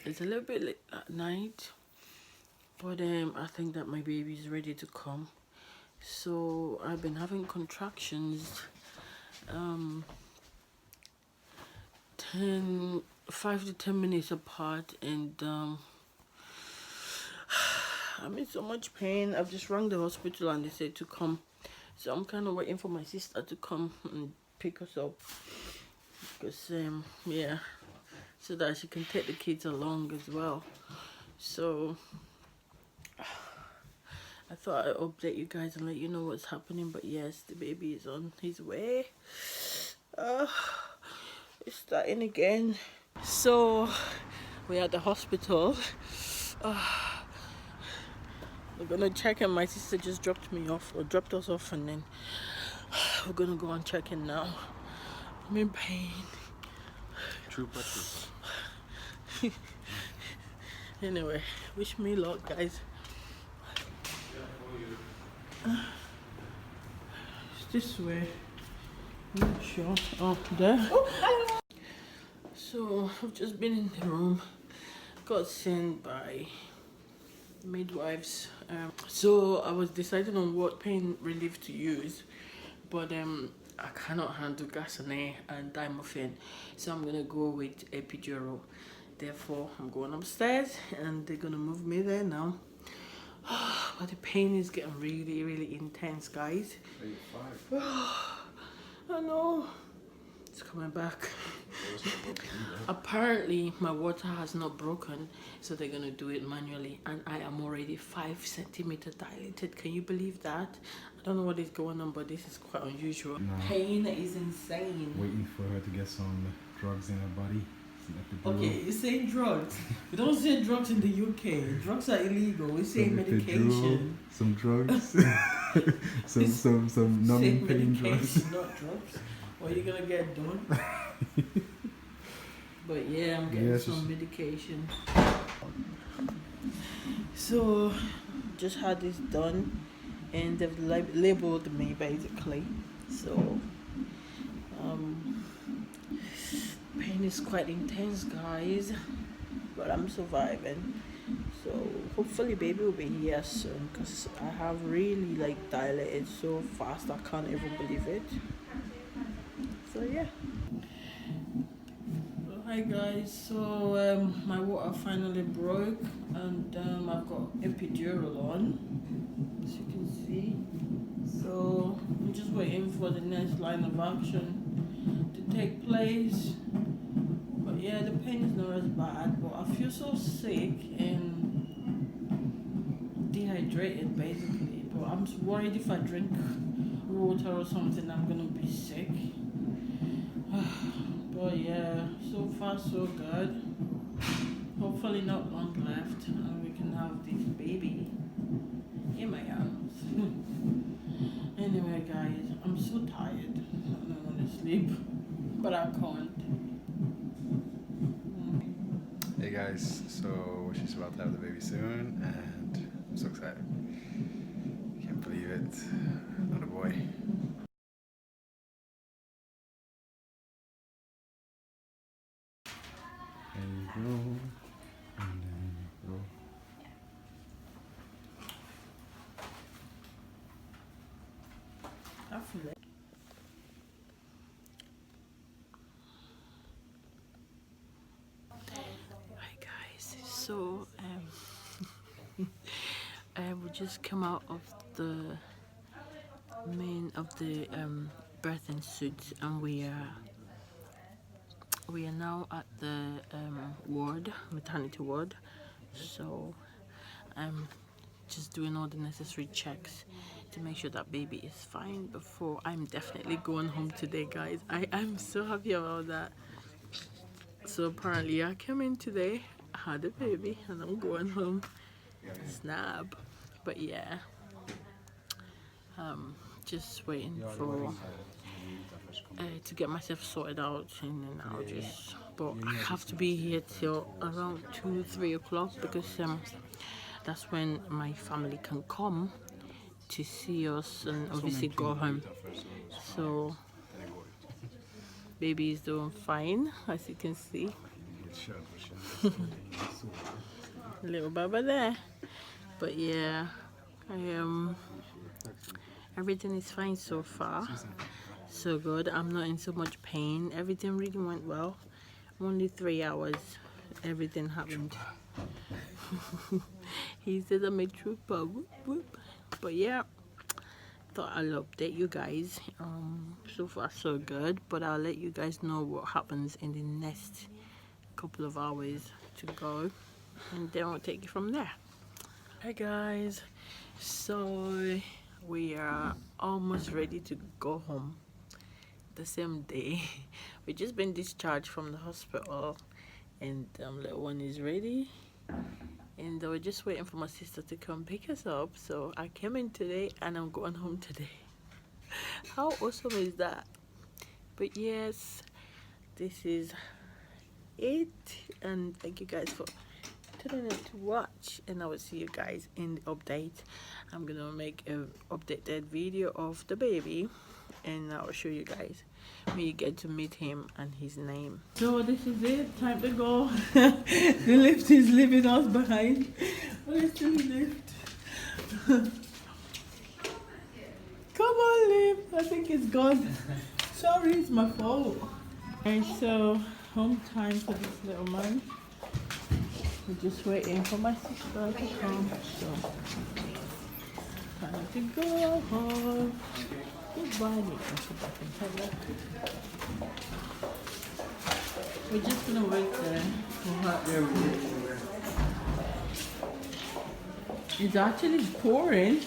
It's a little bit late at night, but I think that my baby is ready to come. So I've been having contractions, um, 5 to 10 minutes apart, and I'm in so much pain. I've just rang the hospital and they said to come. So I'm kind of waiting for my sister to come and pick us up, because yeah, so that she can take the kids along as well. So I thought I'd update you guys and let you know what's happening. But yes, the baby is on his way. Uh, it's starting again. So we're at the hospital. We're gonna check, and my sister just dropped me off, or dropped us off, and then we're gonna go and check in now. I'm in pain. True practice. Anyway, wish me luck, guys. It's this way. I'm not sure. Oh, there. So I've just been in the room. Got sent by midwives. So I was deciding on what pain relief to use, but I cannot handle Gasané and Dimorphin, so I'm gonna go with epidural. Therefore, I'm going upstairs and they're gonna move me there now. But the pain is getting really, really intense, guys. 8-5. I know. It's coming back. Apparently, my water has not broken, so they're gonna do it manually, and I am already 5 centimeters dilated. Can you believe that? I don't know what is going on, but this is quite unusual. No. Pain is insane. Waiting for her to get some drugs in her body. Okay, you're saying drugs. We don't say drugs in the UK. Drugs are illegal. We say some medication. Epidural, some drugs. some numbing pain drugs. Not drugs. What are you gonna get done? But yeah, I'm getting some medication. So just had this done, and they've labeled me basically. So pain is quite intense, guys, but I'm surviving. So hopefully baby will be here soon, because I have really dilated so fast I can't even believe it. So yeah. Hi guys, so my water finally broke, and I've got epidural on, as you can see. So I'm just waiting for the next line of action to take place. But yeah, the pain is not as bad, but I feel so sick and dehydrated basically. But I'm worried if I drink water or something I'm gonna be sick. But yeah, so far so good. Hopefully not long left and we can have this baby in my arms. Anyway guys, I'm so tired and I want to sleep, but I can't. Hey guys, so she's about to have the baby soon, and I'm so excited. Can't believe it. Another boy. There you go. And then go. I feel it. Hi guys, so we just come out of the birthing suit, and we are now at the maternity ward. So I'm just doing all the necessary checks to make sure that baby is fine before I'm definitely going home today, guys. I'm so happy about that. So apparently I came in today, I had a baby, and I'm going home. Snap. But yeah, just waiting for to get myself sorted out, and then I'll just, but I have to be here till around 2-3 o'clock, because that's when my family can come to see us and obviously go home. So baby is doing fine, as you can see. Little Baba there. But yeah, everything is fine so far. So good. I'm not in so much pain. Everything really went well. Only 3 hours. Everything happened. He said I'm a trooper. Whoop, whoop. But yeah, thought I'll update you guys. So far so good. But I'll let you guys know what happens in the next couple of hours to go, and then we'll take it from there. Hi guys, so we are almost ready to go home the same day. We just been discharged from the hospital, and little one is ready, and we're just waiting for my sister to come pick us up. So I came in today and I'm going home today. How awesome is that? But yes, this is it, and thank you guys for tuning in to watch, and I will see you guys in the update. I'm gonna make an updated video of the baby, and I'll show you guys when you get to meet him and his name. So this is it, time to go. The lift is leaving us behind. Where's the lift? Come on, lift. I think it's gone. Sorry, it's my fault. Alright, so home time for this little man. We're just waiting for my sister to come. So time to go home. Goodbye. We're just gonna wait there for her. It's actually pouring.